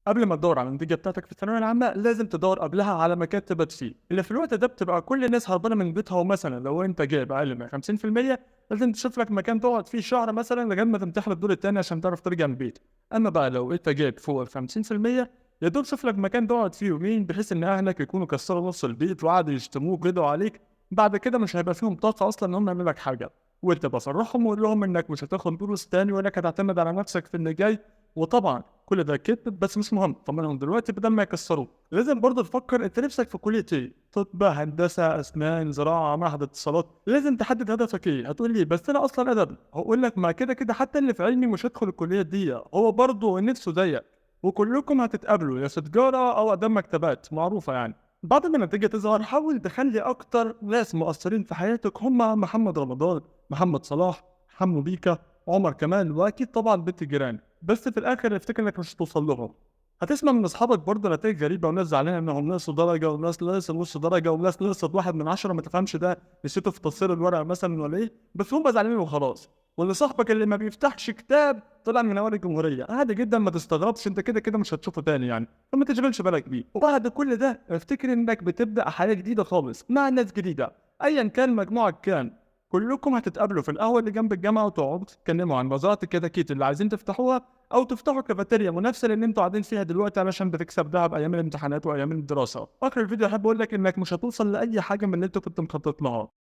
قبل ما تدوّر على النتيجة بتاعتك في الثانوية العامة، لازم تدوّر قبلها على مكان تبات فيه، اللي في الوقت ده بتبقى كل الناس هربانة من بيتها، ومثلًا لو أنت جايب أقل من 50% لازم تشوف لك مكان تقعد فيه شهر مثلًا لغاية ما تمتحن الدور التاني عشان تعرف ترجع من البيت. أمّا بقى لو أنت جايب فوق ال50% يا دوب شوف لك مكان تقعد فيه يومين، بحيث إن أهلك يكونوا كسروا نُص البيت وقعدوا يشتموك ويدعوا عليك، بعد كده مش هيبقى فيهم طاقة أصلًا إن هم يعملوا لك حاجة. وأنت بقى صرّحهم وقُل لهم إنك مش هتاخد دروس تاني وإنك هتعتمد على نفسك في اللي جاي. وطبعًا كل ده كدب بس مش مهم، طمنهم دلوقتي بدل ما يكسروك. لازم برضه تفكر أنت نفسك في كلية إيه؟ طب، هندسة، أسنان، زراعة، معهد اتصالات، لازم تحدد هدفك إيه. هتقول لي بس أنا أصلًا أدبي، هاقول لك ما كده كده حتى اللي في علمي مش هيدخل الكليات دي، هو برضه نفسه زيك، وكلكم هتتقابلوا يا في تجارة أو آداب مكتبات معروفة يعني. بعد ما النتيجة تظهر حاول تخلي أكتر ناس مؤثرين في حياتك هم محمد رمضان، محمد صلاح، حمو بيكا، عمر كمال، وأكيد طبعًا بنت الجيران. بس في الآخر افتكر إنك مش هتوصل لهم. هتسمع من أصحابك برضه نتايج غريبة وناس زعلانة إنهم نقصوا درجة وناس نقصوا نص درجة وناس نقصت 1/10، ما تفهمش ده نسيته في تصوير الورقة مثلًا والّا إيه، بس هم زعلانين وخلاص. واللي صاحبك اللي ما بيفتحش كتاب طلع من أوائل الجمهورية، عادي جدًا ما تستغربش، أنت كده كده مش هتشوفه تاني يعني، فما تشغلش بالك بيه. وبعد كل ده افتكر إنك بتبدأ حياة جديدة خالص مع ناس جديدة، أيًا كان مجموعك كام. كلكم هتتقابلوا في القهوة اللي جنب الجامعة وتقعدوا تتكلموا عن مزرعة الكتاكيت اللي عايزين تفتحوها، أو تفتحوا كافيتيريا منافسة للي أنتم قاعدين فيها دلوقتي علشان بتكسب دهب أيام الامتحانات وأيام الدراسة. آخر الفيديو أحب أقول لك إنك مش هتوصل لأي حاجة من اللي أنت كنت مخطط لها.